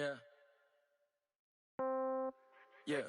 Yeah. Yeah.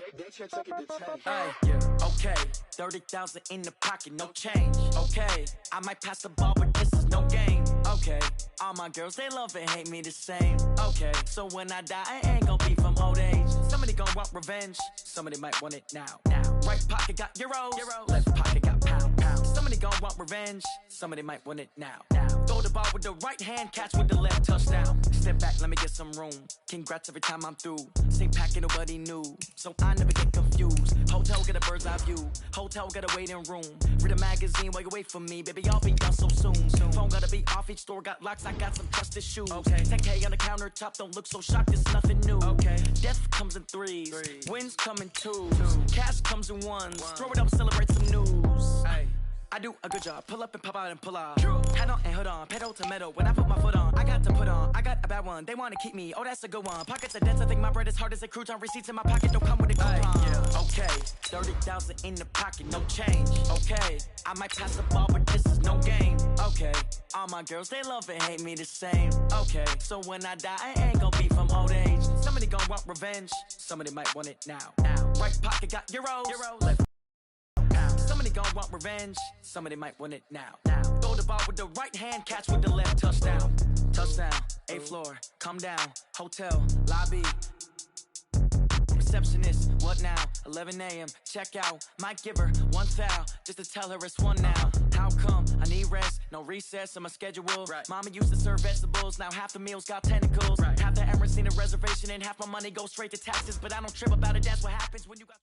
Okay. 30,000 in the pocket, no change. Okay. I might pass the ball, but this is no game. Okay. All my girls, they love and hate me the same. Okay. So when I die, I ain't gonna be from old age. Somebody gonna want revenge. Somebody might want it now. Right pocket got euros. Left pocket got pounds. Somebody gonna want revenge. Somebody might want it now. Throw the ball with the right hand, catch with the left, touchdown. Step back, let me get some room. Congrats every time I'm through. Same packet, nobody knew, so I never get confused. Hotel get a bird's eye view. Hotel got a waiting room. Read a magazine while you wait for me, baby. I'll be done so soon. Phone gotta be off, each store got locks. I got some trusted shoes. Okay. 10K on the countertop, don't look so shocked. It's nothing new. Okay. Death comes in threes. Wins come in twos. Cash comes in ones. Throw it up, celebrate some news. Ay. I do a good job. Pull up and pop out and pull off. Head on and hood on. Pedal to metal. When I put my foot on, I got to put on. I got a bad one. They want to keep me. Oh, that's a good one. Pockets are dense. I think my bread is hard as a crouton. Receipts in my pocket don't come with a coupon. Yeah. Okay. 30,000 in the pocket. No change. Okay. I might pass the ball, but this is no game. Okay. All my girls, they love and hate me the same. Okay. So when I die, I ain't gonna be from old age. Somebody gonna want revenge. Somebody might want it now. Right pocket got euros. Left somebody gon' want revenge. Somebody might want it now. Throw the ball with the right hand, catch with the left, touchdown. Touchdown, 8th floor, come down. Hotel, lobby. Receptionist, what now? 11 a.m., check out. Might give her one foul, just to tell her it's one now. How come? I need rest, no recess in my schedule. Right. Mama used to serve vegetables, now half the meals got tentacles. Right. Half the Emirates seen a reservation and half my money goes straight to taxes. But I don't trip about it, that's what happens when you got...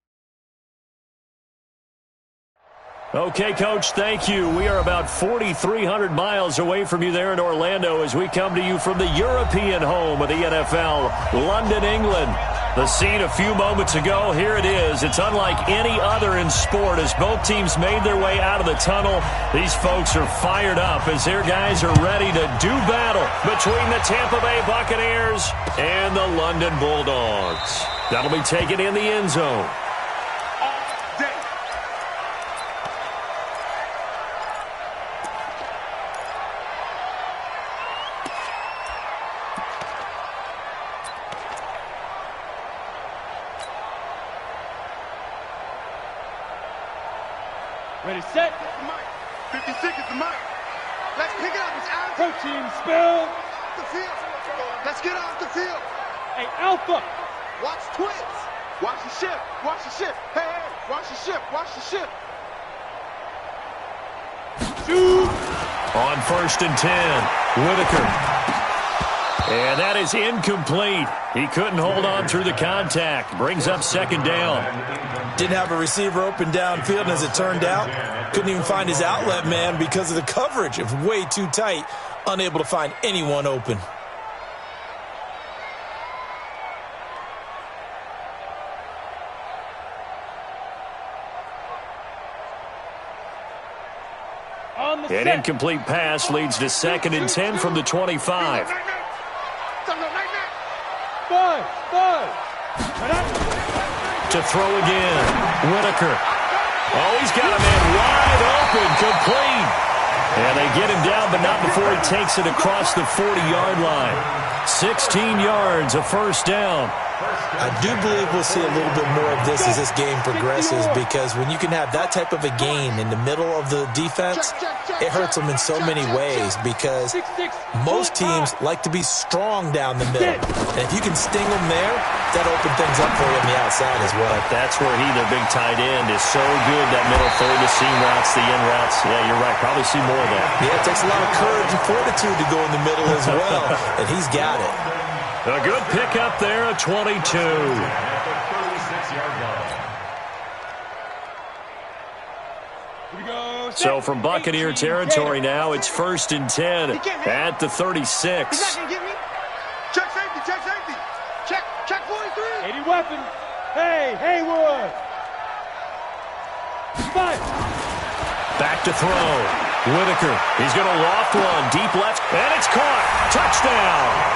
Okay, Coach, thank you. We are about 4,300 miles away from you there in Orlando as we come to you from the European home of the NFL, London, England. The scene a few moments ago, here it is. It's unlike any other in sport as both teams made their way out of the tunnel. These folks are fired up as their guys are ready to do battle between the Tampa Bay Buccaneers and the London Bulldogs. That'll be taken in the end zone. Ready, set. 56 is the mark. Let's pick it up. It's Alpha. Protein spill. The field. Let's get off the field. Hey, Alpha. Watch twins. Watch the ship. Watch the ship. Hey, hey. Watch the ship. Watch the ship. Shoot. On 1st and 10, Whitaker. And that is incomplete. He couldn't hold on through the contact. Brings up 2nd down. Didn't have a receiver open downfield, and as it turned out, couldn't even find his outlet man because of the coverage. It was way too tight, unable to find anyone open. An incomplete pass leads to 2nd and 10 from the 25. To throw again, Whitaker. Oh, he's got a man wide open, complete. And they get him down, but not before he takes it across the 40-yard line. 16 yards, a 1st down. I do believe we'll see a little bit more of this as this game progresses, because when you can have that type of a gain in the middle of the defense, it hurts them in so many ways, because most teams like to be strong down the middle. And if you can sting them there, that opens things up for you on the outside as well. That's where their big tight end, is so good, that middle third, the seam routes, the in routes. Yeah, you're right. Probably see more of that. Yeah, it takes a lot of courage and fortitude to go in the middle as well, and he's got it. A good pickup there at 22. So from Buccaneer territory now, it's 1st and 10 at the 36. He's not going to get me. Check safety, check safety. Check 43. 80 weapon. Hey, Haywood. Fight. Back to throw. Whitaker. He's going to loft one. Deep left. And it's caught. Touchdown.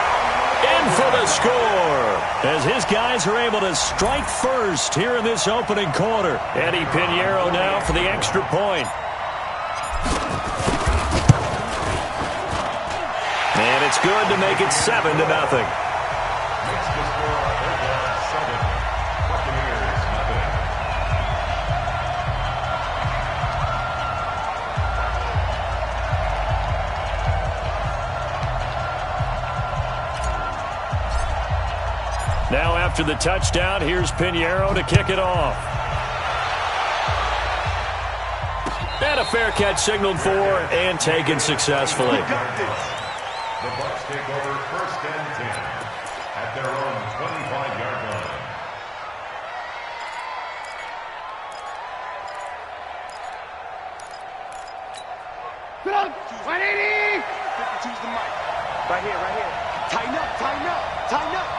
In for the score, as his guys are able to strike first here in this opening quarter. Eddie Pinheiro now for the extra point. And it's good to make it 7-0. After the touchdown, here's Pinheiro to kick it off. And a fair catch signaled for and taken successfully. The Bucs take over 1st and 10 at their own 25-yard line. Get up! 180! 52's the mic. Right here, right here. Tighten up, tighten up, tighten up.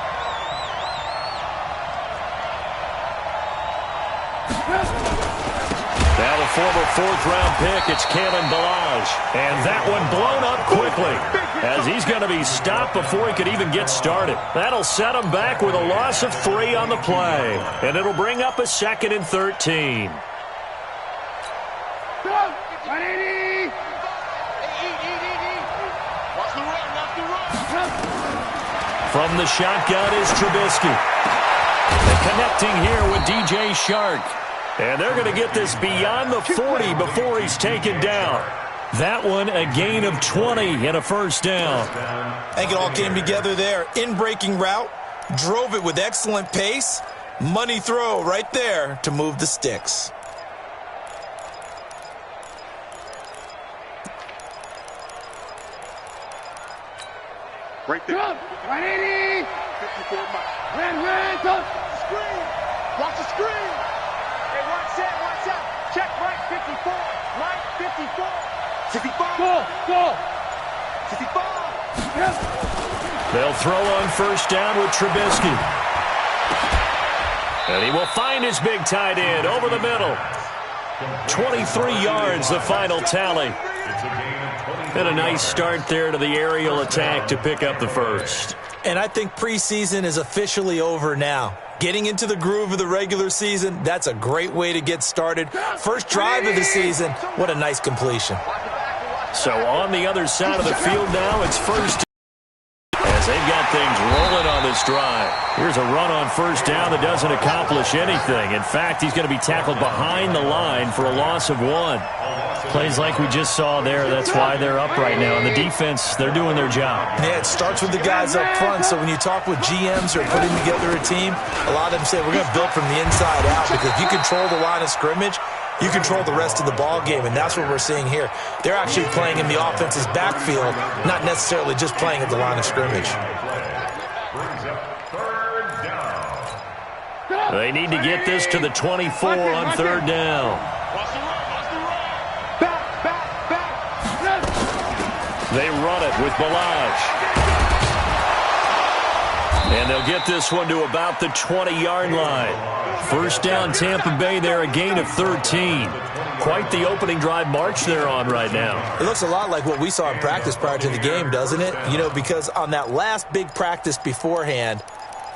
Now the former 4th-round pick, it's Kalen Ballage. And that one blown up quickly as he's going to be stopped before he could even get started. That'll set him back with a loss of 3 on the play. And it'll bring up a 2nd and 13. 180! Watch the run, watch the run. From the shotgun is Trubisky. And connecting here with DJ Shark. And they're going to get this beyond the 40 before he's taken down. That one a gain of 20 and a 1st down. I think it all came together there. In-breaking route, drove it with excellent pace. Money throw right there to move the sticks. Right there. 180! 54 miles. Red, touch. Screen. Watch the screen. Hey, watch out. Check right 54. Right 54. 65. Go. 65. Yes. They'll throw on 1st down with Trubisky. And he will find his big tight end over the middle. 23 yards, the final tally. And a nice start there to the aerial attack to pick up the 1st. And I think preseason is officially over now. Getting into the groove of the regular season, that's a great way to get started. First drive of the season, what a nice completion. So on the other side of the field now, it's 1st as they've got things rolling on this drive. Here's a run on 1st down that doesn't accomplish anything. In fact, he's going to be tackled behind the line for a loss of 1. Plays like we just saw there, that's why they're up right now. And the defense, they're doing their job. Yeah, it starts with the guys up front. So when you talk with GMs or putting together a team, a lot of them say we're going to build from the inside out, because if you control the line of scrimmage, you control the rest of the ball game, and that's what we're seeing here. They're actually playing in the offense's backfield, not necessarily just playing at the line of scrimmage. They need to get this to the 24 on 3rd down. They run it with Ballage. And they'll get this one to about the 20-yard line. 1st down, Tampa Bay there, a gain of 13. Quite the opening drive march they're on right now. It looks a lot like what we saw in practice prior to the game, doesn't it? You know, because on that last big practice beforehand,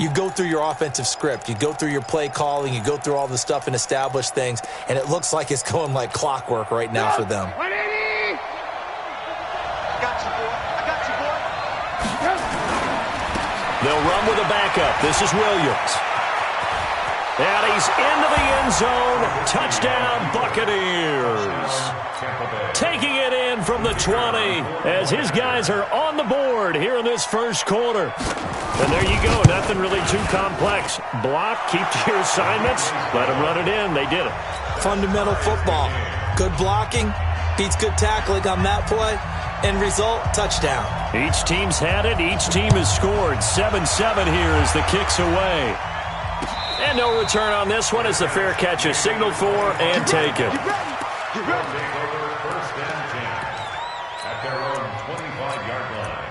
you go through your offensive script. You go through your play calling. You go through all the stuff and establish things. And it looks like it's going like clockwork right now for them. 180! Got you, boy. I got you, boy. They'll run with a backup. This is Williams. And he's into the end zone. Touchdown, Buccaneers. Taking it in from the 20 as his guys are on the board here in this 1st quarter. And there you go. Nothing really too complex. Block, keep to your assignments, let them run it in. They did it. Fundamental football. Good blocking beats good tackling on that play. End result, touchdown. Each team's had it. Each team has scored. 7-7 here as the kick's away. And no return on this one as the fair catch is signaled for and taken. Take over 1st and 10 at their own 25-yard line.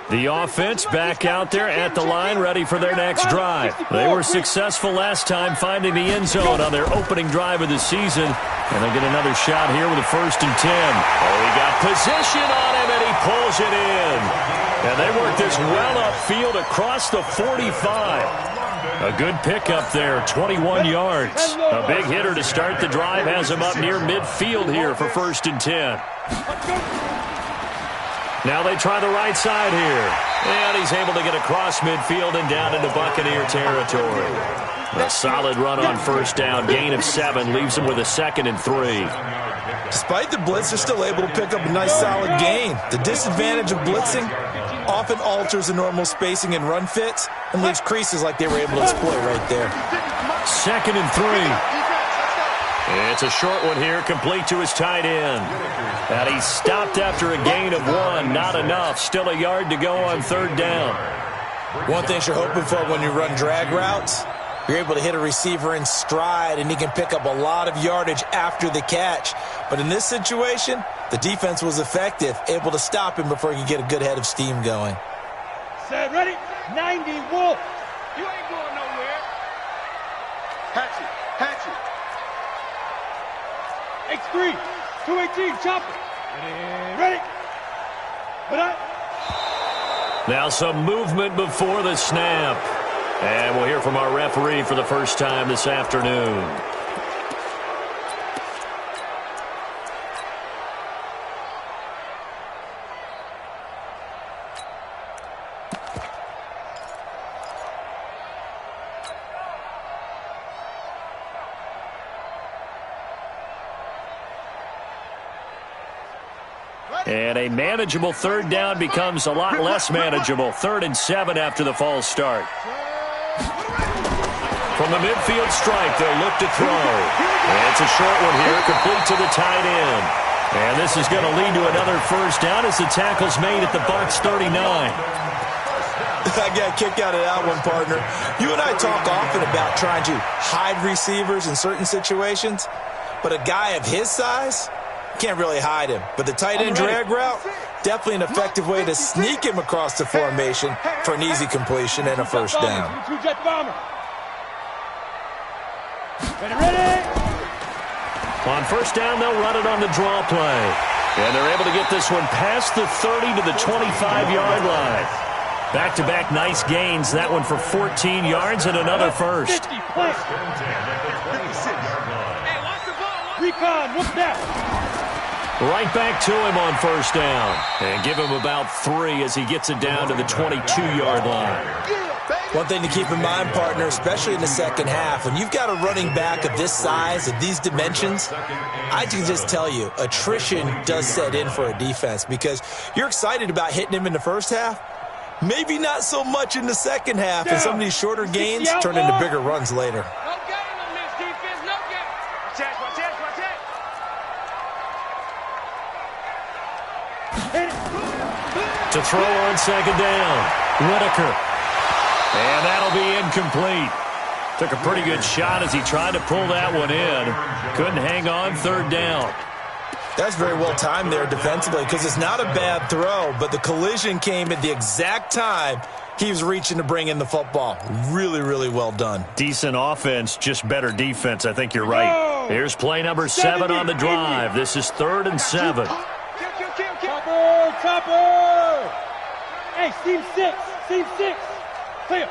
The offense back out there at the line, ready for their next drive. They were successful last time finding the end zone on their opening drive of the season. And they'll get another shot here with a 1st and 10. Oh, he got position on him, and he pulls it in. And they work this well upfield across the 45. A good pickup there, 21 yards. A big hitter to start the drive has him up near midfield here for 1st and 10. Now they try the right side here. And he's able to get across midfield and down into Buccaneer territory. A solid run on first down. Gain of 7 leaves him with a 2nd and 3. Despite the blitz, they're still able to pick up a nice solid gain. The disadvantage of blitzing often alters the normal spacing and run fits and leaves creases like they were able to exploit right there. 2nd and 3. It's a short one here, complete to his tight end. And he stopped after a gain of 1. Not enough. Still a yard to go on 3rd down. One thing you're hoping for when you run drag routes, you're able to hit a receiver in stride, and he can pick up a lot of yardage after the catch. But in this situation, the defense was effective, able to stop him before he could get a good head of steam going. Set, ready, 90, Wolf. You ain't going nowhere. Hatchet, hatchet. X3, 218, chopper. Ready. Put up. Now some movement before the snap. And we'll hear from our referee for the first time this afternoon. And a manageable 3rd down becomes a lot less manageable. 3rd and 7 after the false start. From the midfield stripe, they'll look to throw. And it's a short one here, complete to the tight end. And this is going to lead to another first down as the tackle's made at the Bucs 39. I got a kick out of that one, partner. You and I talk often about trying to hide receivers in certain situations, but a guy of his size can't really hide him. But the tight end drag route, definitely an effective way to sneak him across the formation for an easy completion and a first down. Ready. On first down, they'll run it on the draw play. And they're able to get this one past the 30 to the 25-yard line. Back-to-back nice gains. That one for 14 yards and another first. Recon, what's that? Right back to him on first down. And give him about 3 as he gets it down to the 22-yard line. One thing to keep in mind, partner, especially in the second half, when you've got a running back of this size, of these dimensions, I can just tell you, attrition does set in for a defense because you're excited about hitting him in the first half. Maybe not so much in the second half, and some of these shorter gains turn into bigger runs later. No game on this defense, no game. Watch out, watch out, watch out. To throw on second down, Whitaker. And that'll be incomplete. Took a pretty good shot as he tried to pull that one in. Couldn't hang on 3rd down. That's very well timed there defensively because it's not a bad throw, but the collision came at the exact time he was reaching to bring in the football. Really, really well done. Decent offense, just better defense. I think you're right. Here's play number 7 on the drive. This is 3rd and 7. Chopper! Hey, Steve 6. Steve 6. Clear.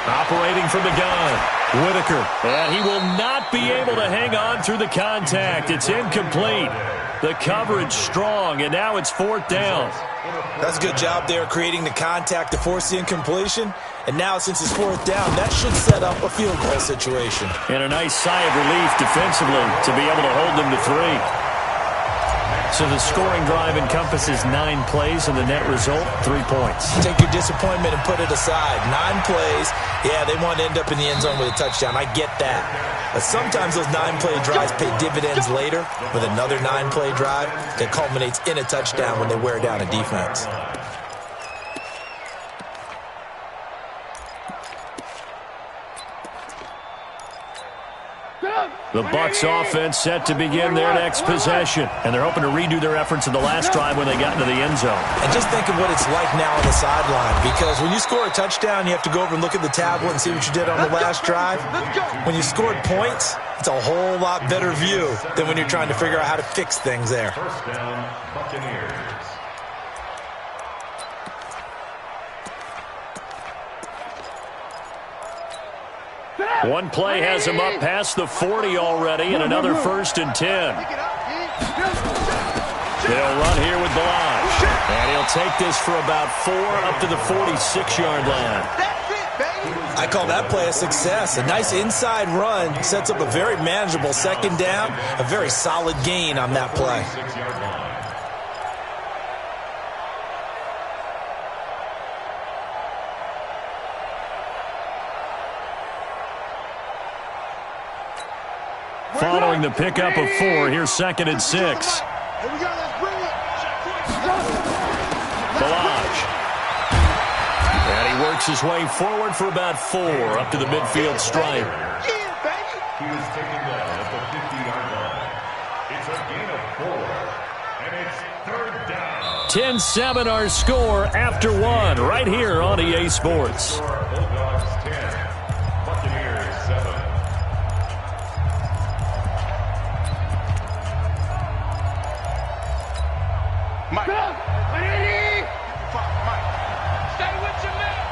Operating from the gun, Whitaker. And he will not be able to hang on through the contact. It's incomplete. The coverage strong, and now it's 4th down. That's a good job there creating the contact to force the incompletion. And now since it's 4th down, that should set up a field goal situation. And a nice sigh of relief defensively to be able to hold them to 3. So the scoring drive encompasses 9 plays, and the net result, 3 points. Take your disappointment and put it aside. 9 plays, yeah, they want to end up in the end zone with a touchdown. I get that. But sometimes those 9-play drives pay dividends later with another 9-play drive that culminates in a touchdown when they wear down a defense. The Bucs offense set to begin their next possession. And they're hoping to redo their efforts in the last drive when they got into the end zone. And just think of what it's like now on the sideline. Because when you score a touchdown, you have to go over and look at the tablet and see what you did on the last drive. When you scored points, it's a whole lot better view than when you're trying to figure out how to fix things there. First down, Buccaneers. One play has him up past the 40 already, and another 1st and 10. They'll run here with Bucs. And he'll take this for about 4 up to the 46-yard line. That's it, baby. I call that play a success. A nice inside run sets up a very manageable second down, a very solid gain on that play. 46-yard line. Following the pickup of 4, here's 2nd and 6. Here we go, let's bring it. Balaj. And he works his way forward for about 4 up to the midfield stripe. Yeah, baby. He was taken down at the 50-yard line. It's a gain of 4, and it's 3rd down. 10-7 our score after 1 right here on EA Sports. Bulldogs 10, Buccaneers 7. Mike. 180. Mike. Stay with your man.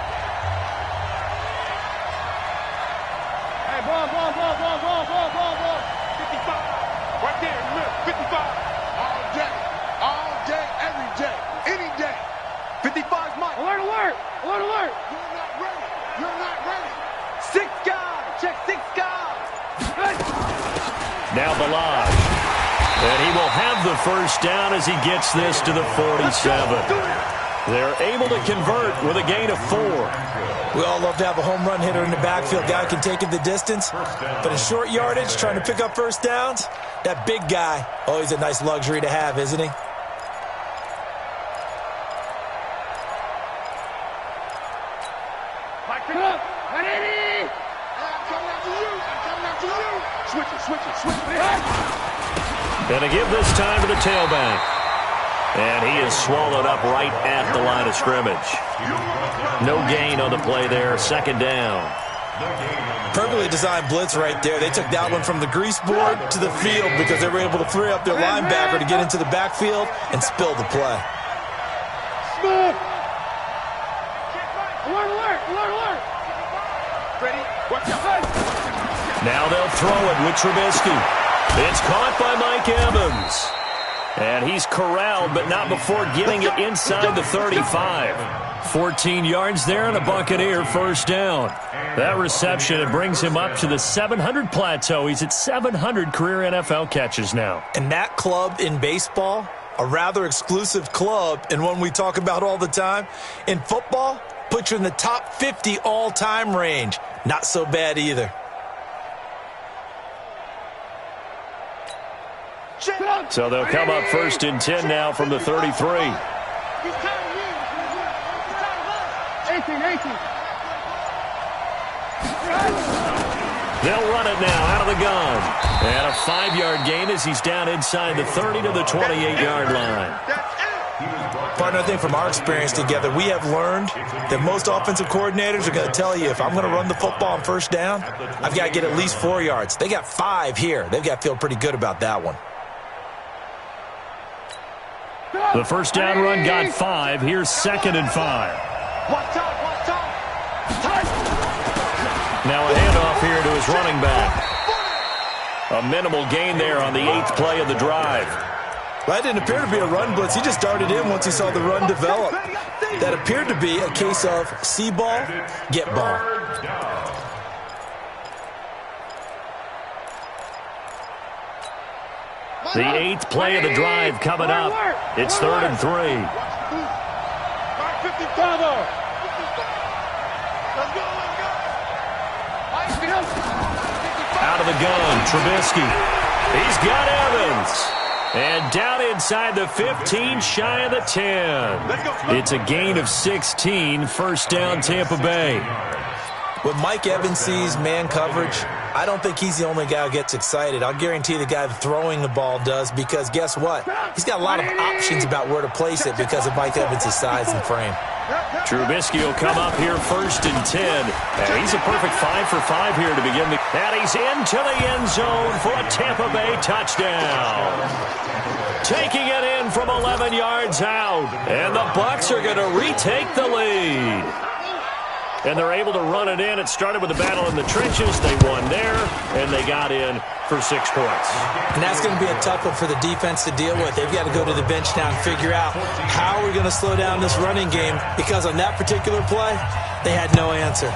Hey, ball. 55. Right there, look, 55. All day, every day, any day. 55's Mike. Alert. You're not ready. 6 guys. Check 6 guys. Now Balaj. And he will have the first down as he gets this to the 47. They're able to convert with a gain of 4. We all love to have a home run hitter in the backfield. Guy can take it the distance. But in short yardage, trying to pick up first downs, that big guy, always a nice luxury to have, isn't he? Mike, pick up. 180. I'm coming after you. Switch it. And to give this time to the tailback. And he is swallowed up right at the line of scrimmage. No gain on the play there, 2nd down. Perfectly designed blitz right there. They took that one from the grease board to the field because they were able to free up their linebacker to get into the backfield and spill the play. Smith. Alert. Ready? Watch out. Now they'll throw it with Trubisky. It's caught by Mike Evans. And he's corralled, but not before getting it inside the 35. 14 yards there and a Buccaneer first down. That reception, it brings him up to the 700 plateau. He's at 700 career NFL catches now. And that club in baseball, a rather exclusive club and one we talk about all the time. In football, puts you in the top 50 all-time range. Not so bad either. So they'll come up 1st and 10 now from the 33. 18. They'll run it now out of the gun. And a 5-yard gain as he's down inside the 30 to the 28-yard line. Partner, I think from our experience together, we have learned that most offensive coordinators are going to tell you, if I'm going to run the football on first down, I've got to get at least 4 yards. They got 5 here. They've got to feel pretty good about that one. The first down run got 5. Here's 2nd and 5. Watch out. Now a handoff here to his running back. A minimal gain there on the 8th play of the drive. That didn't appear to be a run blitz. He just darted in once he saw the run develop. That appeared to be a case of see ball, get ball. The 8th play of the drive coming up. It's 3rd and 3. Out of the gun, Trubisky. He's got Evans. And down inside the 15, shy of the 10. It's a gain of 16, first down Tampa Bay. When Mike Evans sees man coverage, I don't think he's the only guy who gets excited. I'll guarantee the guy throwing the ball does, because guess what? He's got a lot of options about where to place it because of Mike Evans' size and frame. Trubisky will come up here 1st and 10. And he's a perfect 5 for 5 here to begin the... And he's into the end zone for a Tampa Bay touchdown. Taking it in from 11 yards out. And the Bucs are going to retake the lead. And they're able to run it in. It started with a battle in the trenches. They won there, and they got in for 6 points. And that's going to be a tough one for the defense to deal with. They've got to go to the bench now and figure out how we're going to slow down this running game, because on that particular play, they had no answer.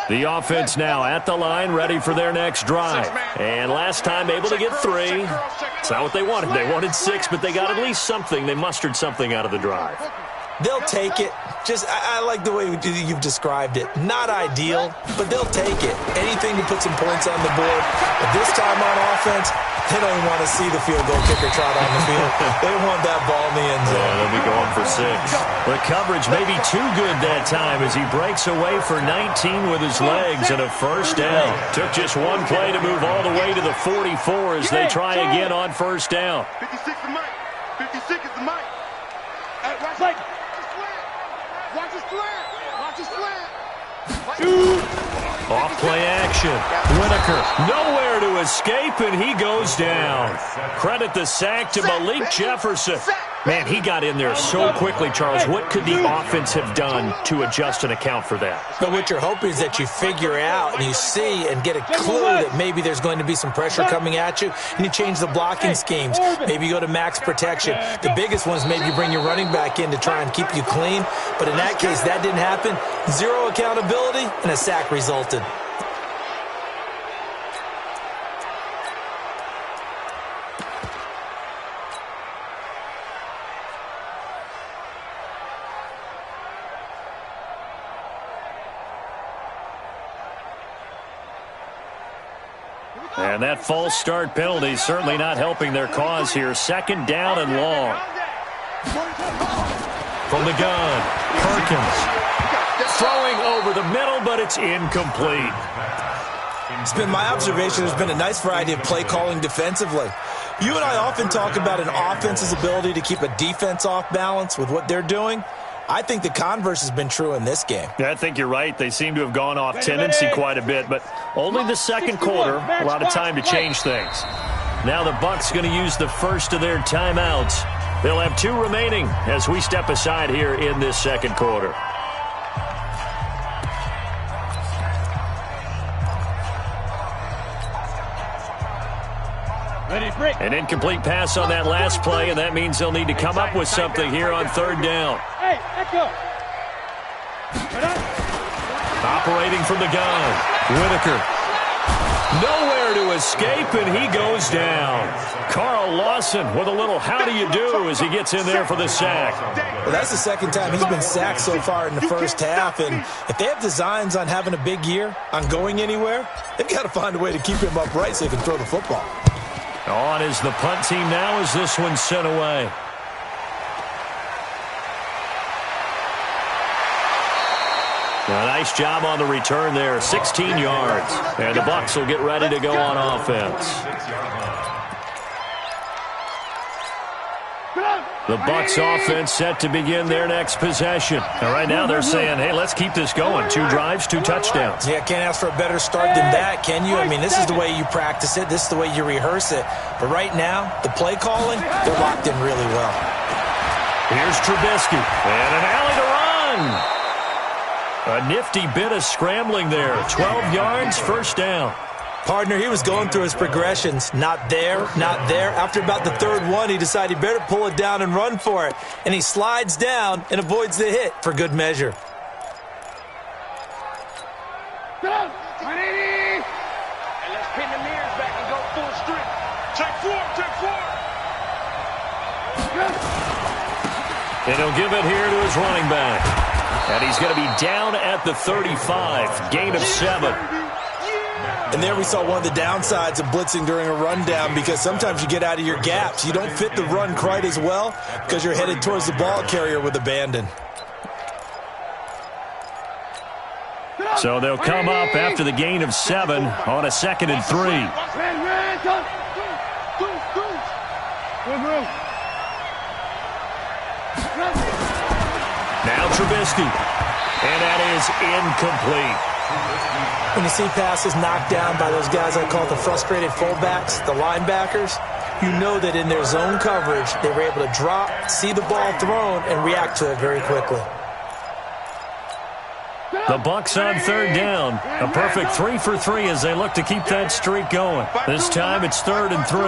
The offense now at the line, ready for their next drive. And last time able to get 3. It's not what they wanted. They wanted 6, but they got at least something. They mustered something out of the drive. They'll take it. I like the way you've described it. Not ideal, but they'll take it. Anything to put some points on the board. But this time on offense, they don't even want to see the field goal kicker trot on the field. They want that ball in the end zone. Yeah, they'll be going for 6. The coverage may be too good that time as he breaks away for 19 with his legs and a first down. Took just one play to move all the way to the 44 as they try again on first down. 56 is Mike. 56 is the Mike. Hey, watch Mike. Watch his slant. Watch his slant. Off play action. Whitaker nowhere to escape, and he goes down. Credit the sack to Malik Jefferson. Man, he got in there so quickly, Charles. What could the offense have done to adjust and account for that? But what you're hoping is that you figure out and you see and get a clue that maybe there's going to be some pressure coming at you, and you change the blocking schemes. Maybe you go to max protection. The biggest one is maybe you bring your running back in to try and keep you clean. But in that case, that didn't happen. 0 accountability, and a sack resulted. And that false start penalty certainly not helping their cause here. 2nd down and long. From the gun, Perkins. Throwing over the middle, but it's incomplete. It's been my observation there's been a nice variety of play calling defensively. You and I often talk about an offense's ability to keep a defense off balance with what they're doing. I think the converse has been true in this game. Yeah, I think you're right. They seem to have gone off tendency quite a bit, but only the second quarter, a lot of time to change things. Now the Bucs going to use the first of their timeouts. They'll have 2 remaining as we step aside here in this second quarter. An incomplete pass on that last play, and that means they'll need to come up with something here on 3rd down. Hey, echo. Operating from the gun, Whitaker. Nowhere to escape, and he goes down. Carl Lawson with a little how do you do as he gets in there for the sack. Well, that's the 2nd time he's been sacked so far in the first half, and if they have designs on having a big year, on going anywhere, they've got to find a way to keep him upright so he can throw the football. On is the punt team now as this one's sent away. A nice job on the return there, 16 yards. And the Bucs will get ready to go on offense. The Bucs offense set to begin their next possession. And right now they're saying, hey, let's keep this going. 2 drives, 2 touchdowns. Yeah, can't ask for a better start than that, can you? I mean, this is the way you practice it. This is the way you rehearse it. But right now, the play calling, they're locked in really well. Here's Trubisky. And an alley to run. A nifty bit of scrambling there. 12 yards, first down. Partner, he was going through his progressions. Not there, not there. After about the 3rd one, he decided he better pull it down and run for it. And he slides down and avoids the hit for good measure. And let's pin the mirrors back and go full strip. Check 4, check 4. And he'll give it here to his running back. And he's going to be down at the 35. Gain of 7. And there we saw one of the downsides of blitzing during a rundown, because sometimes you get out of your gaps. You don't fit the run quite as well because you're headed towards the ball carrier with abandon. So they'll come up after the gain of 7 on a 2nd and 3. Now Trubisky. And that is incomplete. When you see passes knocked down by those guys I call the frustrated fullbacks, the linebackers, you know that in their zone coverage, they were able to drop, see the ball thrown, and react to it very quickly. The Bucs on third down. A perfect 3 for 3 as they look to keep that streak going. This time it's 3rd and 3.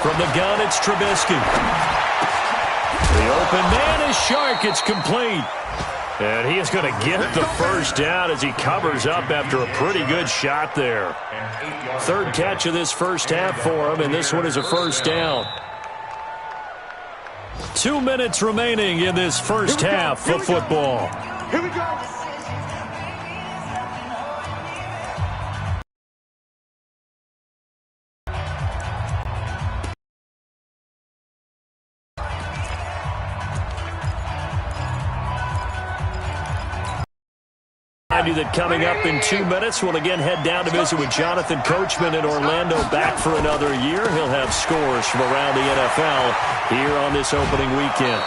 From the gun, it's Trubisky. The open man is Shark. It's complete. And he is going to get the first down as he covers up after a pretty good shot there. 3rd catch of this first half for him, and this one is a first down. 2 minutes remaining in this first half of football. Here we go. That coming up in 2 minutes, we'll again head down to visit with Jonathan Coachman in Orlando, back for another year. He'll have scores from around the NFL here on this opening weekend.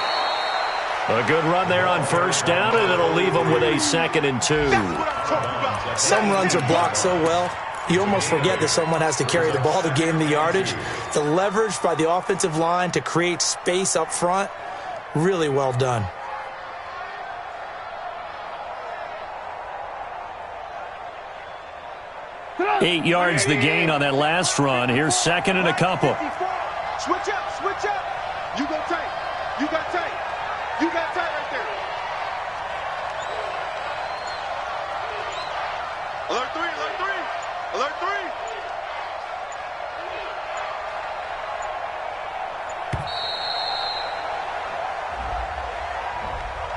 A good run there on first down, and it'll leave them with a 2nd and 2. Some runs are blocked so well, you almost forget that someone has to carry the ball to gain the yardage. The leverage by the offensive line to create space up front, really well done. 8 yards the gain on that last run. Here's 2nd and a couple. Switch up, switch up. You go tight. You got tight. You got tight right there. Alert 3, alert 3. Alert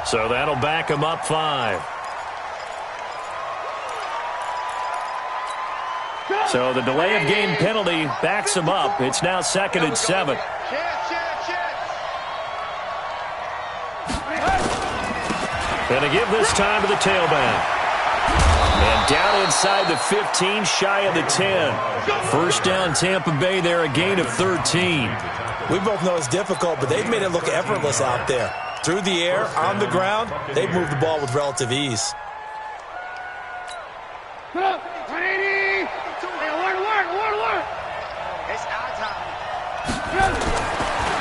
3. So that'll back him up 5. So the delay of game penalty backs him up. It's now 2nd and 7. Going to give this time to the tailback. And down inside the 15, shy of the 10. First down Tampa Bay there, a gain of 13. We both know it's difficult, but they've made it look effortless out there. Through the air, on the ground, they've moved the ball with relative ease.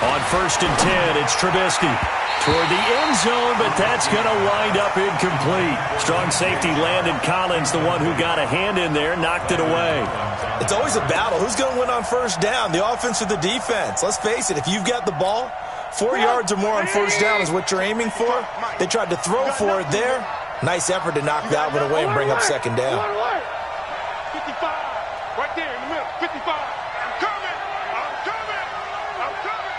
On 1st and 10, it's Trubisky. Toward the end zone, but that's going to wind up incomplete. Strong safety Landon Collins, the one who got a hand in there, knocked it away. It's always a battle. Who's going to win on first down, the offense or the defense? Let's face it, if you've got the ball, 4 yards or more on first down is what you're aiming for. They tried to throw for it there. Nice effort to knock that one away and bring up 2nd down. 55, right there in the middle, 55. I'm coming, I'm coming, I'm coming.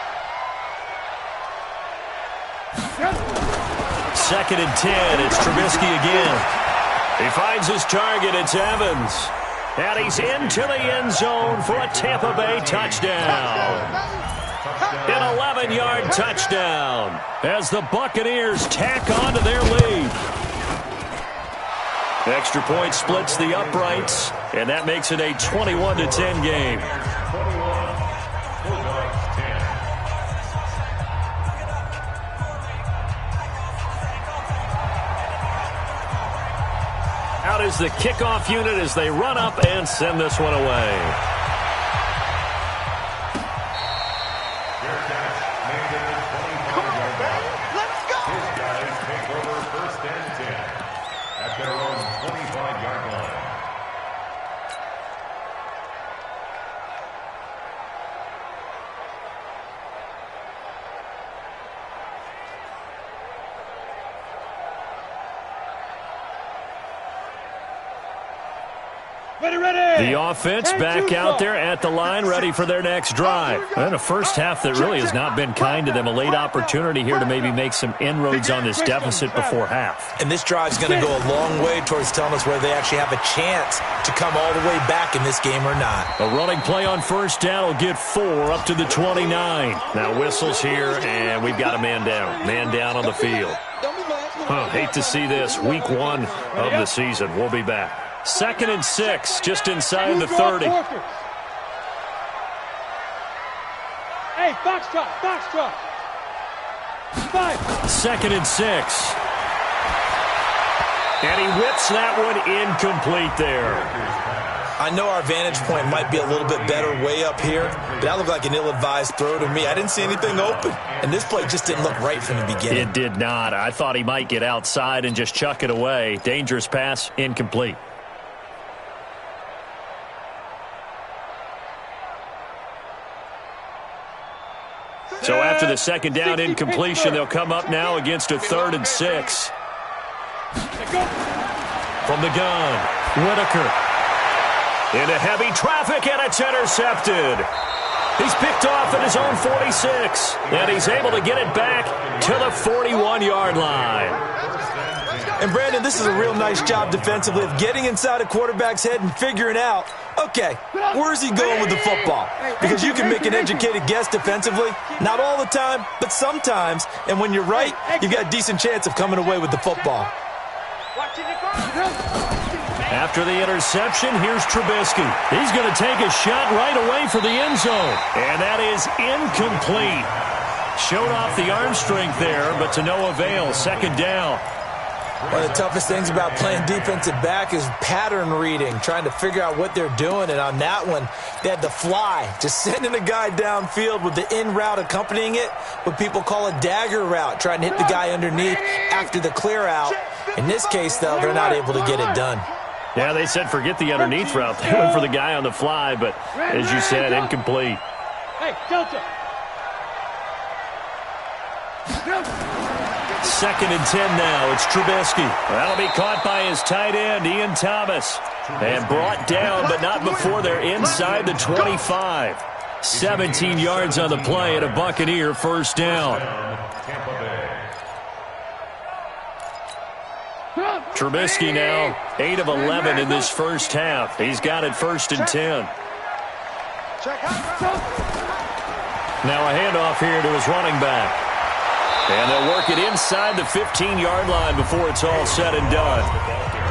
2nd and 10, it's Trubisky again. He finds his target, it's Evans. And he's into the end zone for a Tampa Bay touchdown. An 11-yard touchdown as the Buccaneers tack on to their lead. Extra point splits the uprights, and that makes it a 21-10 game. Out is the kickoff unit as they run up and send this one away. The offense back out there at the line, ready for their next drive. And a first half that really has not been kind to them. A late opportunity here to maybe make some inroads on this deficit before half. And this drive's going to go a long way towards telling us whether they actually have a chance to come all the way back in this game or not. A running play on first down will get 4 up to the 29. Now whistles here, and we've got a man down. Man down on the field. Hate to see this. Week 1 of the season. We'll be back. 2nd and 6, just inside the 30. Hey, foxtrot, foxtrot. 5. 2nd and 6. And he whips that one incomplete there. I know our vantage point might be a little bit better way up here, but that looked like an ill-advised throw to me. I didn't see anything open, and this play just didn't look right from the beginning. It did not. I thought he might get outside and just chuck it away. Dangerous pass, incomplete. So after the 2nd down incompletion, they'll come up now against a 3rd and 6. From the gun, Whitaker. Into heavy traffic, and it's intercepted. He's picked off at his own 46, and he's able to get it back to the 41-yard line. And, Brandon, this is a real nice job defensively of getting inside a quarterback's head and figuring out, okay, where's he going with the football? Because you can make an educated guess defensively, not all the time, but sometimes. And when you're right, you've got a decent chance of coming away with the football. After the interception, here's Trubisky. He's going to take a shot right away for the end zone. And that is incomplete. Showed off the arm strength there, but to no avail. 2nd down. One of the toughest things about playing defensive back is pattern reading, trying to figure out what they're doing. And on that one, they had the fly, just sending a guy downfield with the in route accompanying it, what people call a dagger route, trying to hit the guy underneath after the clear out. In this case, though, they're not able to get it done. Yeah, they said forget the underneath route. They went for the guy on the fly, but as you said, incomplete. Hey, Delta. 2nd and 10 now. It's Trubisky. That'll be caught by his tight end, Ian Thomas. And brought down, but not before they're inside the 25. 17 yards on the play and a Buccaneer 1st down. Trubisky now 8 of 11 in this 1st half. He's got it 1st and 10. Now a handoff here to his running back. And they'll work it inside the 15-yard line before it's all said and done.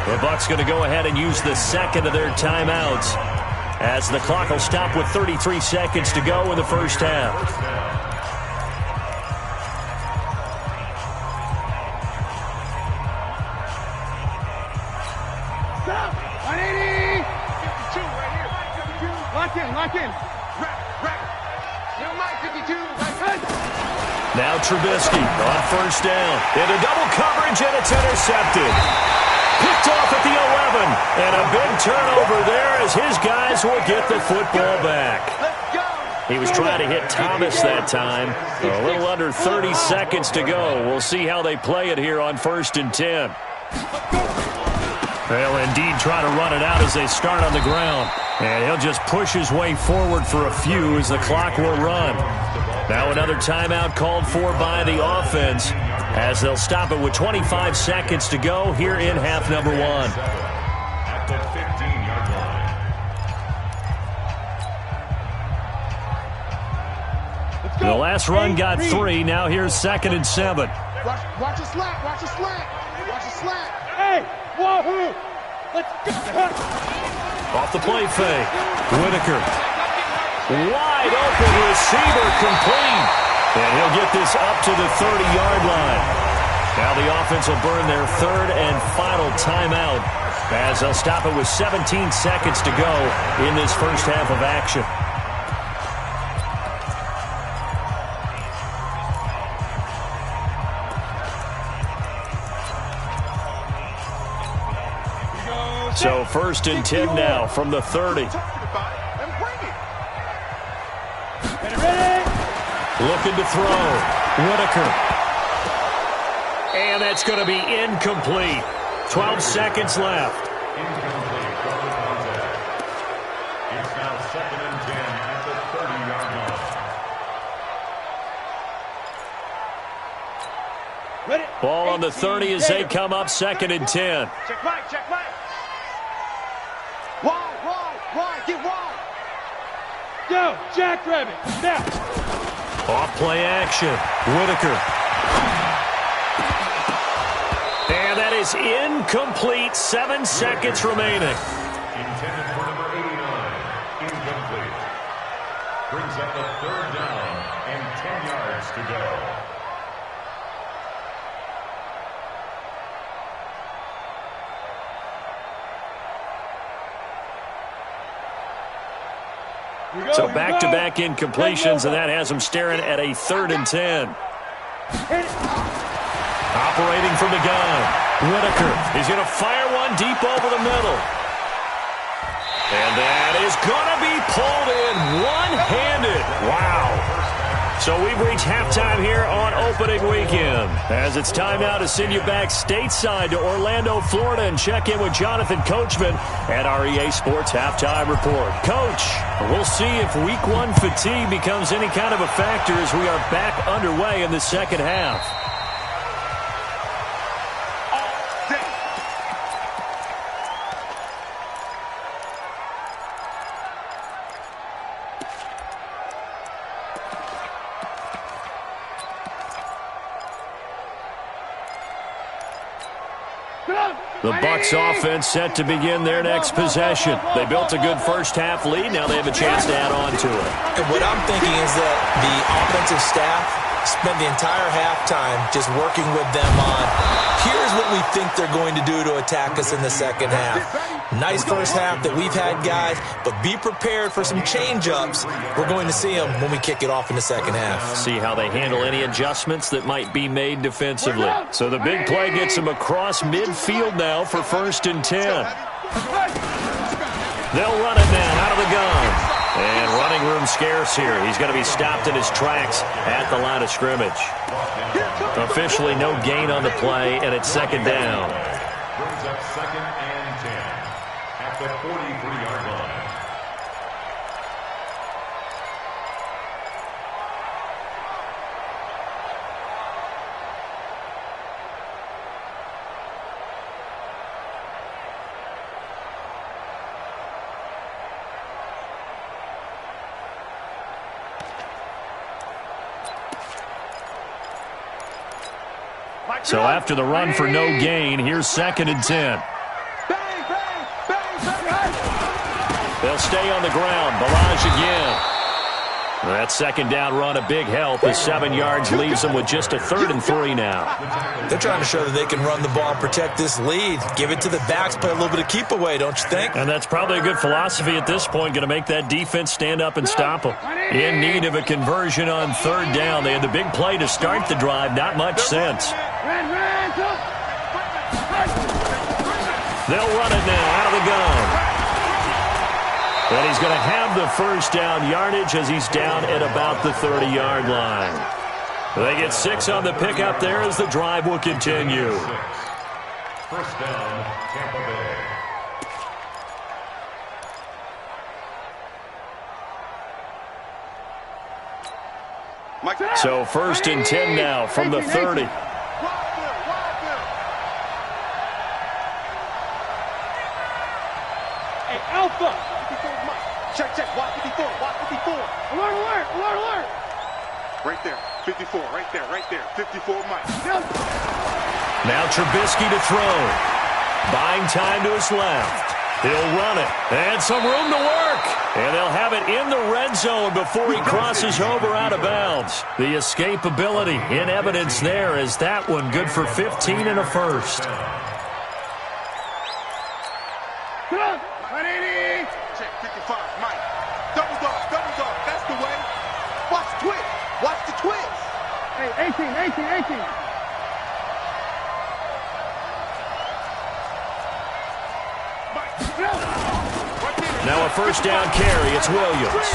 The Bucs going to go ahead and use the 2nd of their timeouts as the clock will stop with 33 seconds to go in the 1st half. Lock in. Rack. Never mind, 52. Now Trubisky on 1st down. Into double coverage, and it's intercepted. Picked off at the 11. And a big turnover there as his guys will get the football back. He was trying to hit Thomas that time. A little under 30 seconds to go. We'll see how they play it here on 1st and 10. They'll indeed try to run it out as they start on the ground. And he'll just push his way forward for a few as the clock will run. Now another timeout called for by the offense as they'll stop it with 25 seconds to go here in half number 1. At the 15-yard line. The last run got 3. Now here's 2nd and 7. Watch a slant. Watch a slant. Hey, wahoo! Let's go. Off the play fake. Whitaker. Wide open receiver complete. And he'll get this up to the 30-yard line. Now the offense will burn their 3rd and final timeout as they'll stop it with 17 seconds to go in this 1st half of action. So 1st and 10 now from the 30. Looking to throw. Whitaker. And that's going to be incomplete. 12 seconds left. Incomplete from the contact. It's now 2nd and 10 at the 30-yard line. Ready? Ball on the 30 as they come up 2nd and 10. Check right. Wide, get wide. Go, Jackrabbit, now. Off play action. Whitaker. And that is incomplete. 7 seconds remaining. Intended for number 89. Incomplete. brings up the 3rd down and 10 yards to go. So back-to-back incompletions, and that has them staring at a 3rd and 10. Operating from the gun, Whitaker is going to fire one deep over the middle. And that is going to be pulled in one-handed. Wow. So we've reached halftime here on opening weekend. As it's time now to send you back stateside to Orlando, Florida, and check in with Jonathan Coachman at our EA Sports Halftime Report. Coach, we'll see if Week 1 fatigue becomes any kind of a factor as we are back underway in the second half. The Bucs offense set to begin their next possession. They built a good first-half lead. Now they have a chance to add on to it. And what I'm thinking is that the offensive staff spent the entire halftime just working with them on, here's what we think they're going to do to attack us in the second half. Nice first half that we've had, guys, but be prepared for some change-ups. We're going to see them when we kick it off in the second half. See how they handle any adjustments that might be made defensively. So the big play gets them across midfield now for 1st and 10. They'll run it now out of the gun. And running room scarce here. He's going to be stopped in his tracks at the line of scrimmage. Officially no gain on the play, and it's 2nd down. Brings up 2nd and 10 at the 43-yard line. So after the run for no gain, here's 2nd and 10. They'll stay on the ground. Barrage again. That 2nd down run, a big help. The 7 yards leaves them with just a 3rd and 3 now. They're trying to show that they can run the ball and protect this lead. Give it to the backs, play a little bit of keep away, don't you think? And that's probably a good philosophy at this point, going to make that defense stand up and stop them. In need of a conversion on 3rd down. They had the big play to start the drive, not much sense. They'll run it now out of the gun. And he's going to have the 1st down yardage as he's down at about the 30-yard line. They get 6 on the pickup there as the drive will continue. 1st down, Tampa Bay. So 1st and 10 now from the 30. Hey, Alpha! Check, watch 54, watch 54. Alert! Right there, 54, right there, 54 Mike. Now Trubisky to throw. Buying time to his left. He'll run it. And some room to work. And they'll have it in the red zone before he crosses over out of bounds. The escapability in evidence there is that one good for 15 and a 1st. Check, 55, Mike. Double dog, that's the way. Watch the twist. Hey, 18. Now a 1st down carry. It's Williams.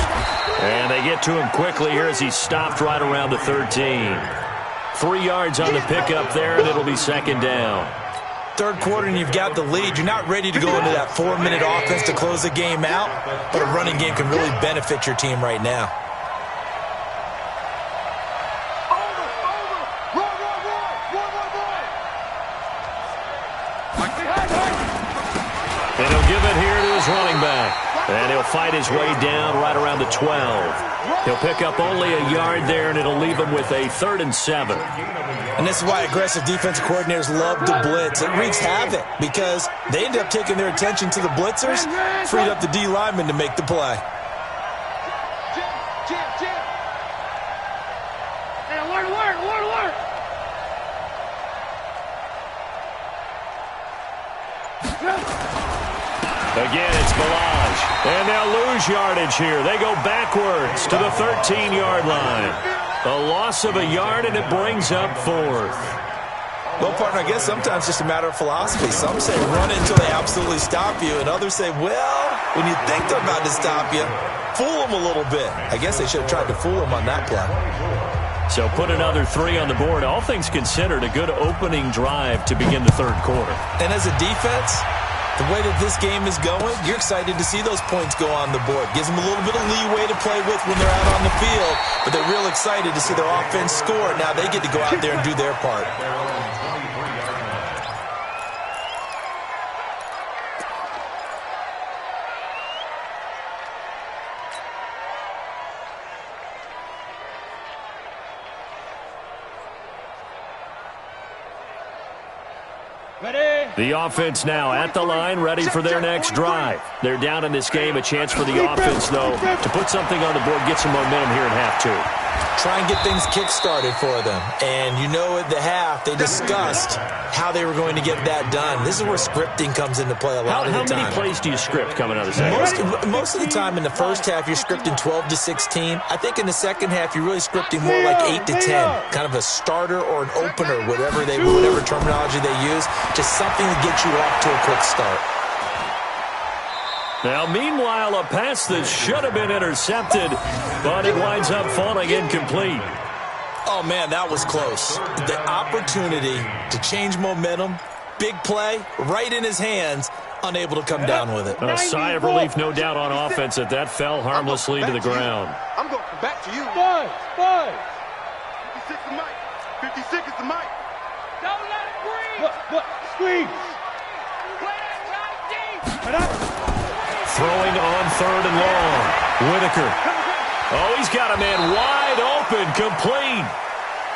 And they get to him quickly here as he's stopped right around the 13. 3 yards on the pickup there, and it'll be 2nd down. 3rd quarter and you've got the lead. You're not ready to go into that 4-minute offense to close the game out, but a running game can really benefit your team right now. And he'll give it here to his running back. And he'll fight his way down right around the 12. He'll pick up only a yard there, and it'll leave him with a 3rd and 7. And this is why aggressive defensive coordinators love to blitz. It wreaks havoc because they end up taking their attention to the blitzers, freed up the D lineman to make the play. Jam. Hey, alert! Again, it's Balaj. And they'll lose yardage here. They go backwards to the 13-yard line. A loss of a yard, and it brings up fourth. Well, partner, I guess sometimes it's just a matter of philosophy. Some say run until they absolutely stop you, and others say, well, when you think they're about to stop you, fool them a little bit. I guess they should have tried to fool them on that play. So put another 3 on the board. All things considered, a good opening drive to begin the third quarter. And as a defense, the way that this game is going, you're excited to see those points go on the board. Gives them a little bit of leeway to play with when they're out on the field, but they're real excited to see their offense score. Now they get to go out there and do their part. The offense now at the line, ready for their next drive. They're down in this game. A chance for the offense, though, to put something on the board, get some momentum here in half two. Try and get things kick-started for them. And you know at the half, they discussed how they were going to get that done. This is where scripting comes into play a lot of the time. How many plays do you script coming out of the second? Most of the time in the first half, you're scripting 12 to 16. I think in the second half, you're really scripting more like 8 to 10. Kind of a starter or an opener, whatever terminology they use. Just something to get you off to a quick start. Now, meanwhile, a pass that should have been intercepted, but it winds up falling incomplete. Oh, man, that was close. The opportunity to change momentum, big play, right in his hands, unable to come down with it. A sigh of relief, no doubt, on offense that fell harmlessly to the ground. I'm going to come back to you. Five. 56 is Mike. 56 is the Mike. Don't let it breathe. Squeeze. Play that tight deep. Throwing on third and long. Whitaker. Oh, he's got a man wide open, complete.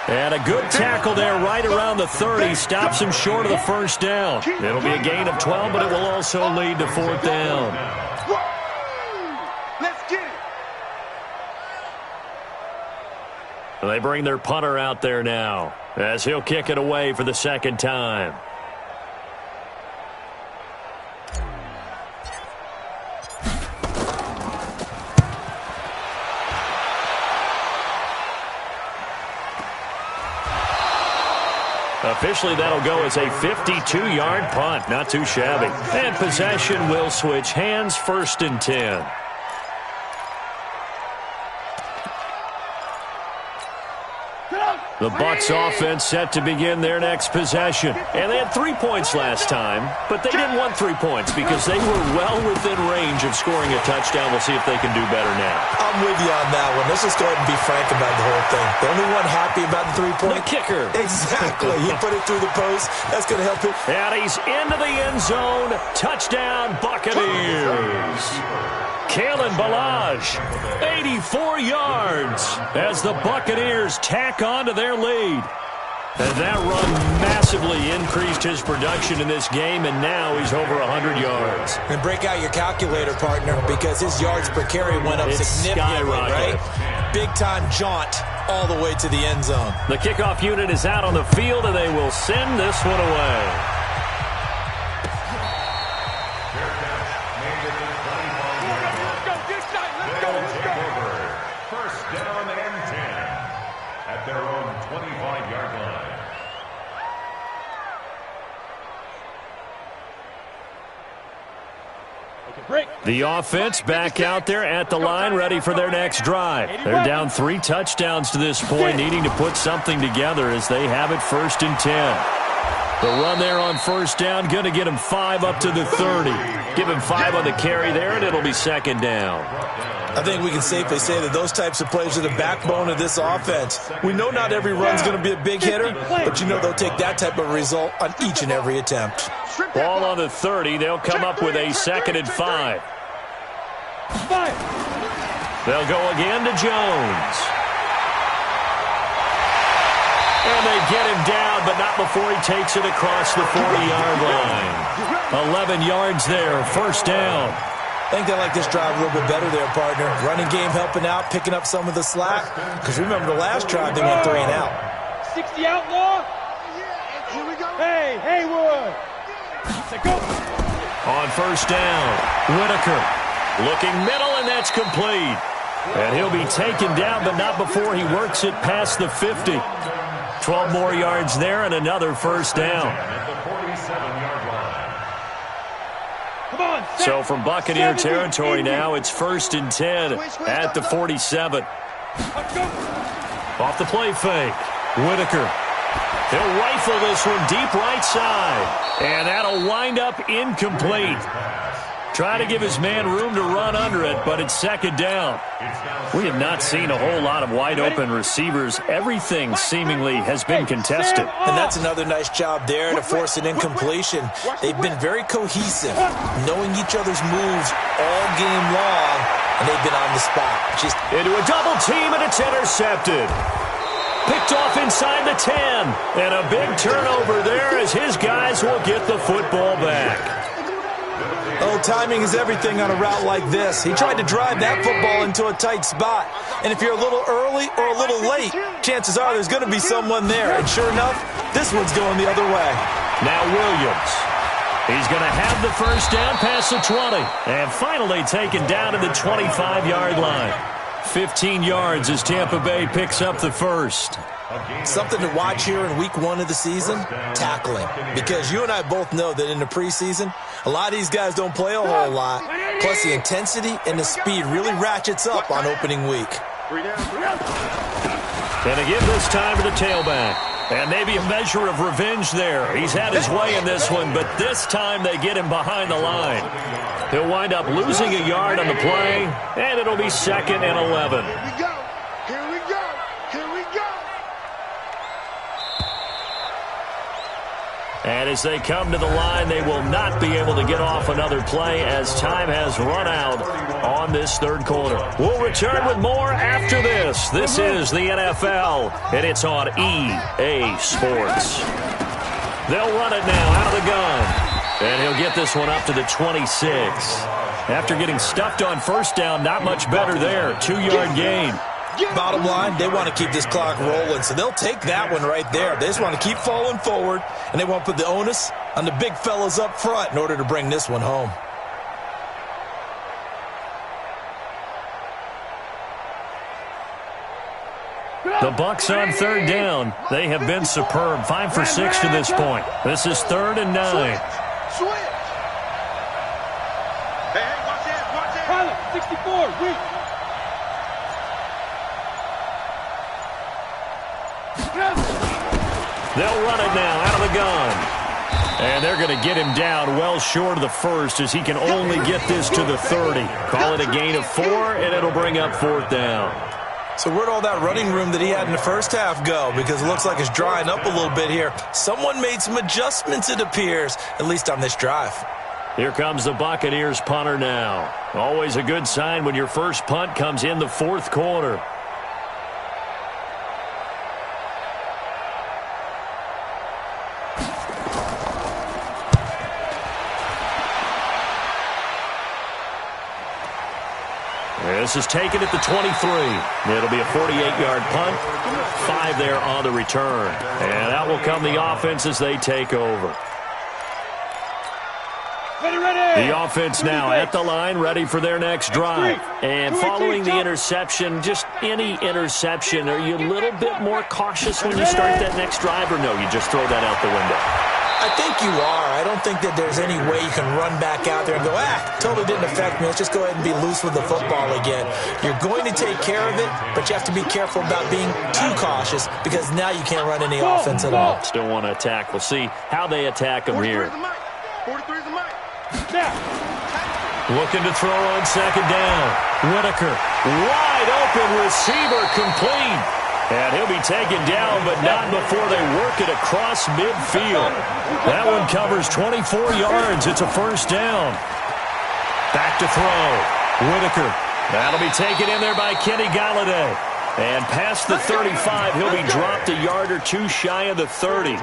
And a good tackle there right around the 30. Stops him short of the first down. It'll be a gain of 12, but it will also lead to fourth down. Let's get it. They bring their punter out there now as he'll kick it away for the second time. Officially, that'll go as a 52-yard punt. Not too shabby. And possession will switch hands, 1st and 10. The Bucs offense set to begin their next possession. And they had 3 points last time, but they didn't want 3 points because they were well within range of scoring a touchdown. We'll see if they can do better now. I'm with you on that one. Let's just go ahead and be frank about the whole thing. The only one happy about the 3-point? The kicker. Exactly. He put it through the post. That's going to help him. And he's into the end zone. Touchdown, Buccaneers. Kalen Balaj, 84 yards as the Buccaneers tack on to their lead. And that run massively increased his production in this game, and now he's over 100 yards. And break out your calculator, partner, because his yards per carry went up significantly, right? Big-time jaunt all the way to the end zone. The kickoff unit is out on the field, and they will send this one away. The offense back out there at the line, ready for their next drive. They're down 3 touchdowns to this point, needing to put something together as they have it 1st and 10. The run there on first down, going to get him 5 up to the 30. Give him 5 on the carry there, and it'll be 2nd down. I think we can safely say that those types of plays are the backbone of this offense. We know not every run's going to be a big hitter, but you know they'll take that type of result on each and every attempt. Ball on the 30. They'll come up with a 2nd and 5. They'll go again to Jones. And they get him down, but not before he takes it across the 40-yard line. 11 yards there, 1st down. I think they like this drive a little bit better there, partner. Running game helping out, picking up some of the slack. Because remember the last drive, they went 3 and out. 60 outlaw. Here we go. Hey, Haywood. Go. On first down, Whitaker looking middle, and that's complete. And he'll be taken down, but not before he works it past the 50. 12 more yards there and another first down. So from Buccaneer territory now, it's 1st and 10 at the 47. Off the play fake, Whitaker. He'll rifle this one deep right side, and that'll wind up incomplete. Try to give his man room to run under it, but it's 2nd down. We have not seen a whole lot of wide-open receivers. Everything seemingly has been contested. And that's another nice job there to force an incompletion. They've been very cohesive, knowing each other's moves all game long, and they've been on the spot. Just into a double team, and it's intercepted. Picked off inside the 10, and a big turnover there as his guys will get the football back. Oh, timing is everything on a route like this. He tried to drive that football into a tight spot. And if you're a little early or a little late, chances are there's going to be someone there. And sure enough, this one's going the other way. Now Williams. He's going to have the first down past the 20. And finally taken down to the 25-yard line. 15 yards as Tampa Bay picks up the first. Something to watch here in week 1 of the season, tackling. Because you and I both know that in the preseason, a lot of these guys don't play a whole lot. Plus, the intensity and the speed really ratchets up on opening week. And again this time to the tailback. And maybe a measure of revenge there. He's had his way in this one, but this time they get him behind the line. He'll wind up losing a yard on the play, and it'll be 2nd and 11. Here we go. Here we go. Here we go. And as they come to the line, they will not be able to get off another play as time has run out on this 3rd quarter. We'll return with more after this. This is the NFL, and it's on EA Sports. They'll run it now out of the gun. And he'll get this one up to the 26. After getting stuffed on first down, not much better there. 2-yard gain. Bottom line, they want to keep this clock rolling, so they'll take that one right there. They just want to keep falling forward, and they want to put the onus on the big fellas up front in order to bring this one home. The Bucs on 3rd down. They have been superb. 5 for 6 to this point. This is 3rd and 9. Switch. Hey, watch that, watch that. Pilot, 64, weak. They'll run it now out of the gun. And they're going to get him down well short of the first as he can only get this to the 30. Call it a gain of 4, and it'll bring up 4th down. So where'd all that running room that he had in the first half go? Because it looks like it's drying up a little bit here. Someone made some adjustments, it appears, at least on this drive. Here comes the Buccaneers punter now. Always a good sign when your first punt comes in the 4th quarter. This is taken at the 23. It'll be a 48-yard punt. 5 there on the return. And out will come the offense as they take over. The offense now at the line, ready for their next drive. And following the interception, just any interception, are you a little bit more cautious when you start that next drive, or no, you just throw that out the window? I think you are. I don't think that there's any way you can run back out there and go, totally didn't affect me. Let's just go ahead and be loose with the football again. You're going to take care of it, but you have to be careful about being too cautious because now you can't run any offense at all. Still want to attack. We'll see how they attack them here. 43 is the mic. Looking to throw on 2nd down. Whitaker, wide open receiver, complete. And he'll be taken down, but not before they work it across midfield. That one covers 24 yards. It's a first down. Back to throw. Whitaker. That'll be taken in there by Kenny Galladay. And past the 35, he'll be dropped a yard or 2 shy of the 30.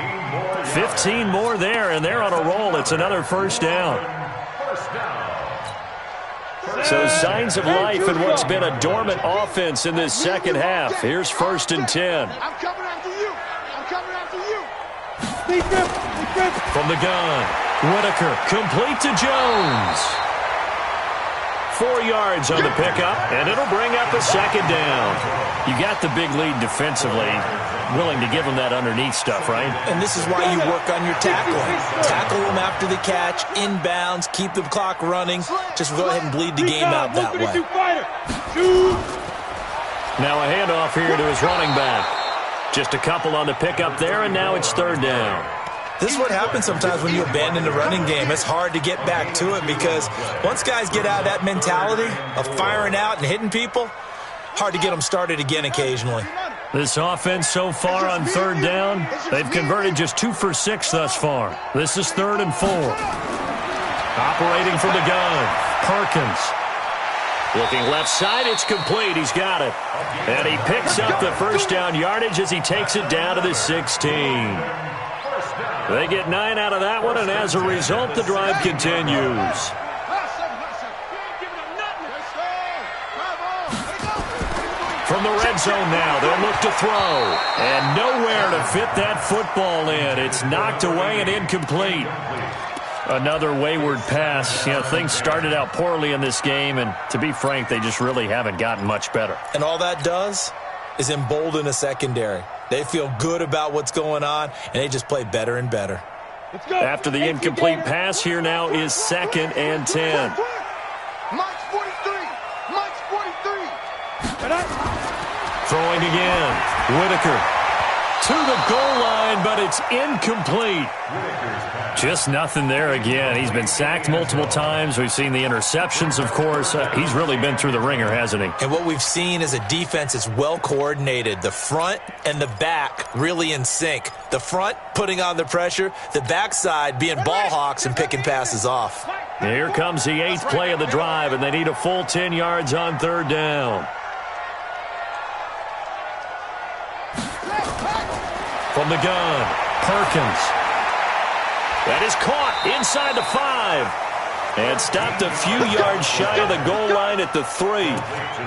15 more there, and they're on a roll. It's another first down. So signs of life in what's been a dormant offense in this second half. Here's 1st and 10. I'm coming after you. I'm coming after you. From the gun, Whitaker, complete to Jones. 4 yards on the pickup, and it'll bring up a 2nd down. You got the big lead defensively. Willing to give them that underneath stuff, right? And this is why you work on your tackling. Tackle them after the catch, inbounds, keep the clock running. Just go ahead and bleed the game out that way. Now a handoff here to his running back. Just a couple on the pickup there, and now it's 3rd down. This is what happens sometimes when you abandon the running game. It's hard to get back to it because once guys get out of that mentality of firing out and hitting people, hard to get them started again occasionally. This offense so far on 3rd down, they've converted just 2 for 6 thus far. This is 3rd and 4. Operating from the gun, Perkins. Looking left side, it's complete. He's got it. And he picks up the 1st down yardage as he takes it down to the 16. They get 9 out of that one, and as a result, the drive continues. From the red zone now, they'll look to throw. And nowhere to fit that football in. It's knocked away and incomplete. Another wayward pass. You know, things started out poorly in this game, and to be frank, they just really haven't gotten much better. And all that does is embolden a secondary. They feel good about what's going on, and they just play better and better. After the incomplete pass, here now is 2nd and 10. Mike's 43. Mike's 43. Throwing again. Whitaker to the goal line, but it's incomplete. Just nothing there again. He's been sacked multiple times. We've seen the interceptions, of course. He's really been through the ringer, hasn't he? And what we've seen is a defense that's well coordinated. The front and the back really in sync. The front putting on the pressure, the backside being ball hawks and picking passes off. Here comes the 8th play of the drive, and they need a full 10 yards on 3rd down. From the gun, Perkins. That is caught inside the 5. And stopped a few yards shy of the goal line at the 3.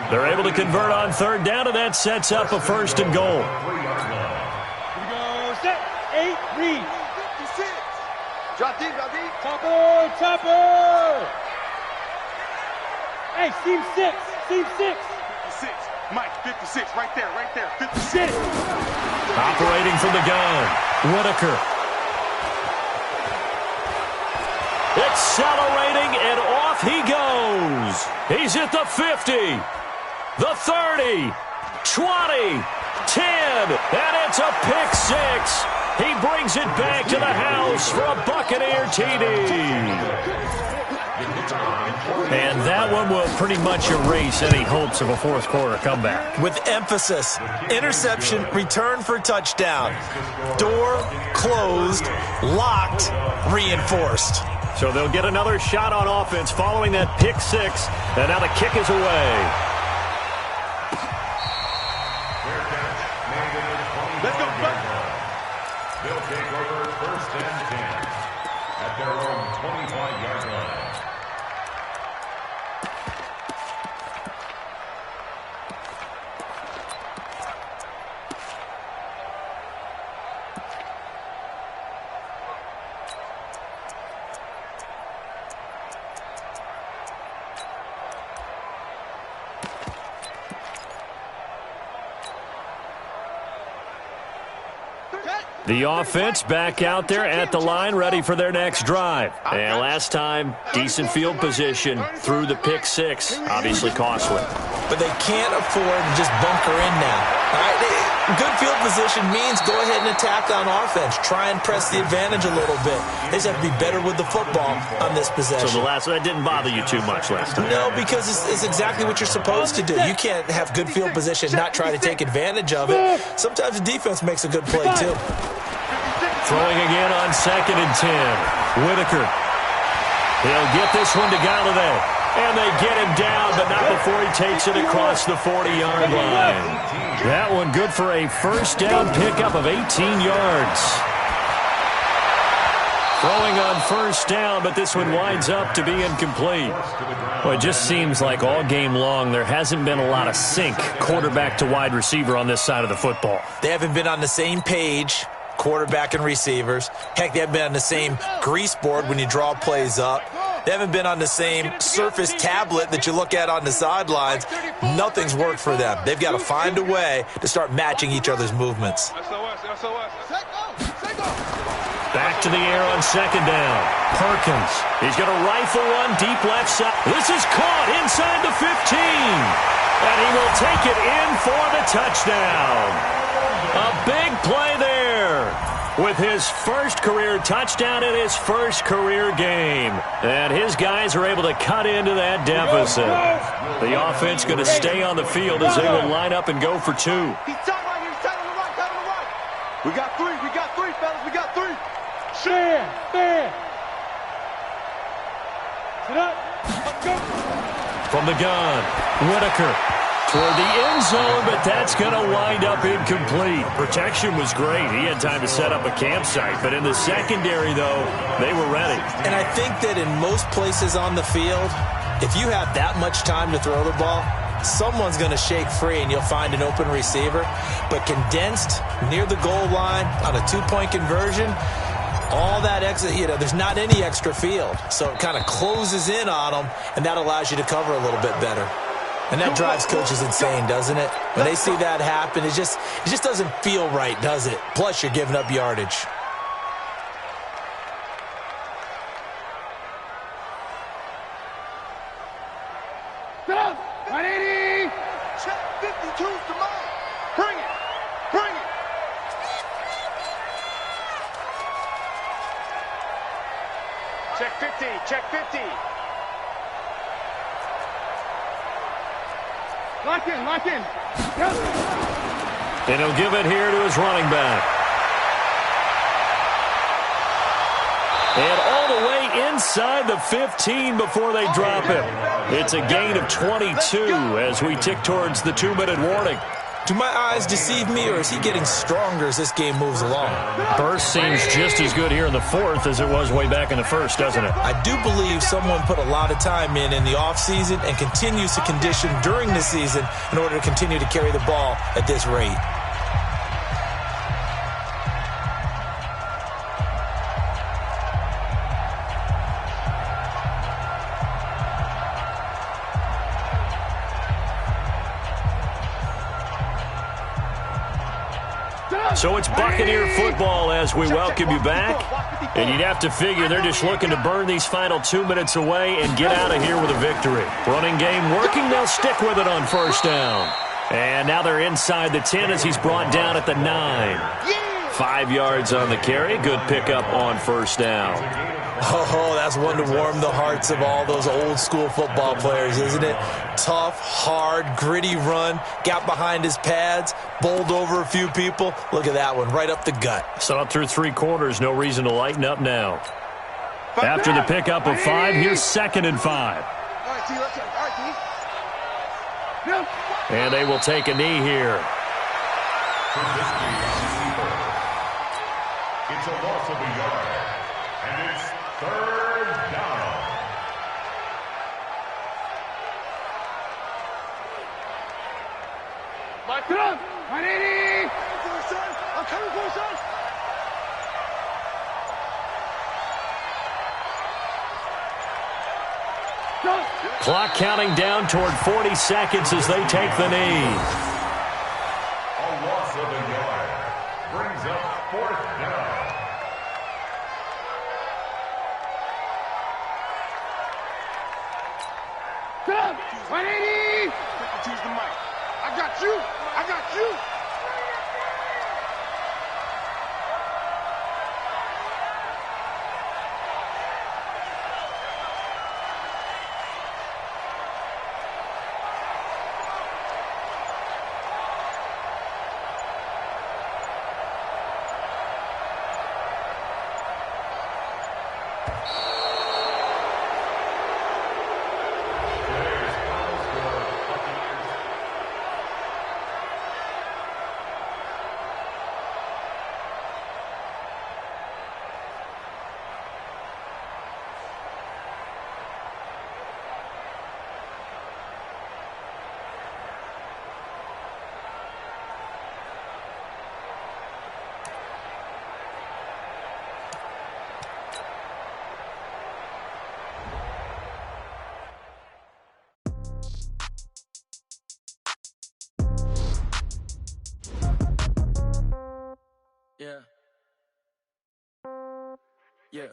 They're able to convert on 3rd down, and that sets up a 1st and goal. Here we go. Set. 8, read. 56. Drop deep, drop deep. Topper. Hey, seam 6. Seam 6. 56. Mike, 56. Right there, 56. Operating from the gun, Whitaker. Accelerating, and off he goes. He's at the 50, the 30, 20, 10, and it's a pick 6. He brings it back to the house for a Buccaneer TD. And that one will pretty much erase any hopes of a 4th quarter comeback. With emphasis, interception, return for touchdown. Door closed, locked, reinforced. So they'll get another shot on offense following that pick 6, and now the kick is away. Let's go, Bucs. They'll take over 1st and 10 at their own 25-yard line. The offense back out there at the line, ready for their next drive. And last time, decent field position through the pick 6, obviously costly. But they can't afford to just bunker in now. All right? Good field position means go ahead and attack on offense. Try and press the advantage a little bit. They just have to be better with the football on this possession. So that didn't bother you too much last time? No, because it's exactly what you're supposed to do. You can't have good field position and not try to take advantage of it. Sometimes the defense makes a good play, too. Throwing again on 2nd and 10. Whitaker. He'll get this one to Galladay. And they get him down, but not before he takes it across the 40-yard line. That one good for a 1st down pickup of 18 yards. Throwing on first down, but this one winds up to be incomplete. Well, it just seems like all game long there hasn't been a lot of sync quarterback to wide receiver on this side of the football. They haven't been on the same page, quarterback and receivers. Heck, they haven't been on the same grease board when you draw plays up. They haven't been on the same Surface tablet that you look at on the sidelines. Nothing's worked for them. They've got to find a way to start matching each other's movements. Back to the air on second down. Perkins. He's going to rifle one deep left side. This is caught inside the 15. And he will take it in for the touchdown. A big play there with his first career touchdown in his first career game. And his guys are able to cut into that deficit. The offense going to stay on the field as they will line up and go for two. He's tight right here. He's tight on the right. Tight on the right. We got three, fellas. We got three. Stand. Sit up. Go. From the gun, Whitaker toward the end zone, but that's going to wind up incomplete. Protection was great. He had time to set up a campsite, but in the secondary, though, they were ready. And I think that in most places on the field, if you have that much time to throw the ball, someone's going to shake free and you'll find an open receiver. But condensed near the goal line on a two-point conversion, all that extra, there's not any extra field. So it kind of closes in on them, and that allows you to cover a little bit better. And that drives coaches insane, doesn't it? When they see that happen, it just doesn't feel right, does it? Plus, you're giving up yardage. Stop. 180. Check 52's the line. Bring it. Check 50. Lock in. And he'll give it here to his running back. And all the way inside the 15 before they drop him. It's a gain of 22 as we tick towards the 2-minute warning. Do my eyes deceive me, or is he getting stronger as this game moves along? Burst seems just as good here in the fourth as it was way back in the first, doesn't it? I do believe someone put a lot of time in the offseason and continues to condition during the season in order to continue to carry the ball at this rate. So it's Buccaneer football as we welcome you back. And you'd have to figure they're just looking to burn these final 2 minutes away and get out of here with a victory. Running game working. They'll stick with it on first down. And now they're inside the 10 as he's brought down at the 9. 5 yards on the carry. Good pickup on first down. Oh, that's one to warm the hearts of all those old-school football players, isn't it? Tough, hard, gritty run, got behind his pads, bowled over a few people. Look at that one, right up the gut. Saw it through 3 quarters, no reason to lighten up now. After the pickup of 5, here's 2nd and 5. And they will take a knee here. It's a loss of a yard. And it's 3rd down. Lock it up. 180. I'm coming for it, son. Clock counting down toward 40 seconds as they take the knee. A loss of a yard. Brings up 4th down. Stop. 180. Choose the mic. I got you. Yeah. Yeah.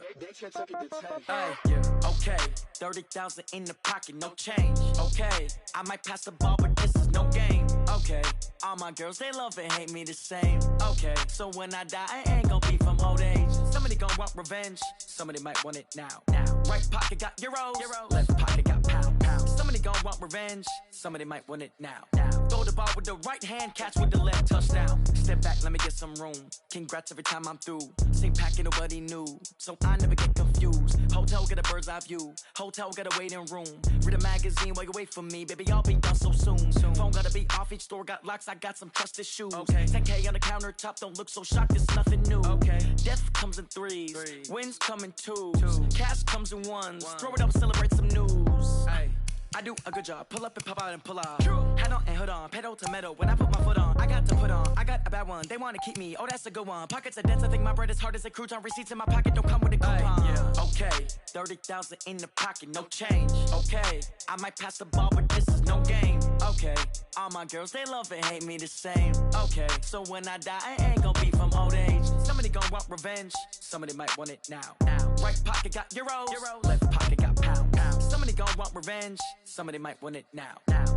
Yeah. Okay. 30,000 in the pocket, no change. Okay. I might pass the ball, but this is no game. Okay. All my girls, they love and hate me the same. Okay. So when I die, I ain't gonna be from old age. Somebody gonna want revenge. Somebody might want it now. Right pocket got euros. Left pocket got pound. Somebody gonna want revenge. Somebody might want it now. Throw the ball with the right hand, catch with the left, touchdown. Step back, let me get some room. Congrats every time I'm through. Same packet, nobody knew. So I never get confused. Hotel get a bird's eye view. Hotel get a waiting room. Read a magazine while you wait for me. Baby, I'll be done so soon. Phone gotta be off, each store got locks. I got some trusted shoes. Okay. 10K on the countertop, don't look so shocked, it's nothing new. Okay. Death comes in threes. Wins come in twos. Cash comes in ones. Throw it up, celebrate some news. Ay. I do a good job, pull up and pop out and pull off. Head on and hood on, pedal to metal. When I put my foot on, I got to put on. I got a bad one, they wanna keep me, oh that's a good one. Pockets are dense, I think my bread is hard as a crouton. Receipts in my pocket don't come with a coupon. Yeah. Okay, 30,000 in the pocket, no change. Okay, I might pass the ball, but this is no game. Okay, all my girls, they love and hate me the same. Okay, so when I die, I ain't gonna be from old age. Somebody gonna want revenge, somebody might want it now. Right pocket got euros. Left pocket got pound. Somebody gonna want revenge, somebody might want it now.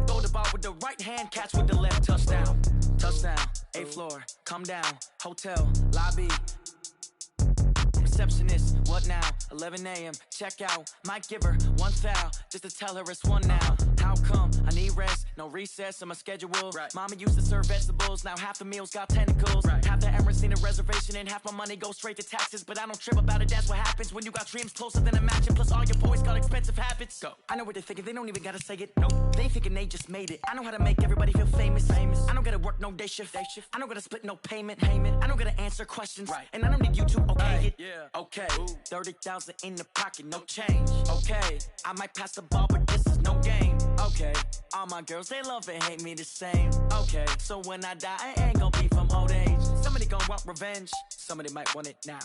Throw the ball with the right hand, catch with the left, touchdown. Touchdown, 8th floor, come down, hotel, lobby. Receptionist, what now? 11 a.m., check out. Might give her one foul, just to tell her it's one now. How come? I need rest, no recess in my schedule. Right. Mama used to serve vegetables, now half the meals got tentacles. Right. Half the Emirates need a reservation and half my money goes straight to taxes. But I don't trip about it, that's what happens when you got dreams closer than a matching. Plus all your boys got expensive habits. Go. I know what they're thinking, they don't even gotta say it. Nope. They thinking they just made it. I know how to make everybody feel famous. I don't gotta work no day shift. I don't gotta split no payment. I don't gotta answer questions. Right. And I don't need you to okay it. Yeah. Okay, 30,000 in the pocket, no change. Okay, I might pass the ball, but this is no game. Okay, all my girls, they love and hate me the same. Okay, so when I die, I ain't gonna be from old age. Somebody gonna want revenge, somebody might want it now.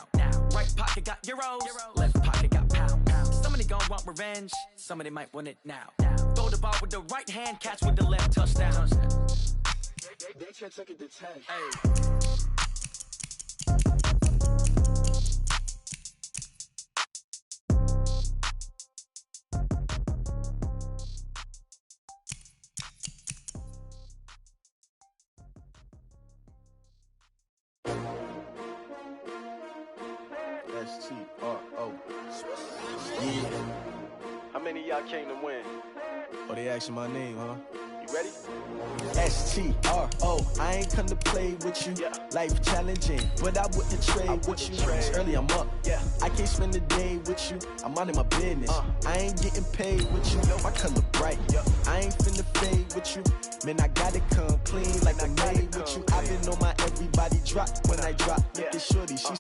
Right pocket got euros. Left pocket got pound. Somebody gonna want revenge, somebody might want it now. Throw the ball with the right hand, catch with the left, touchdown. They can't take it to 10. Hey. S-T-R-O. Yeah. How many of y'all came to win? Oh, they asking my name, huh? You ready? S-T-R-O. I ain't come to play with you. Yeah. Life challenging, but I wouldn't trade with you. It's early, I'm up. Yeah. I can't spend the day with you. I'm minding my business. I ain't getting paid with you. My color bright. Yeah. I ain't finna fade with you. Man, I gotta come clean like I made with you. I've been on my everybody drop when I drop. Look at shorty, she's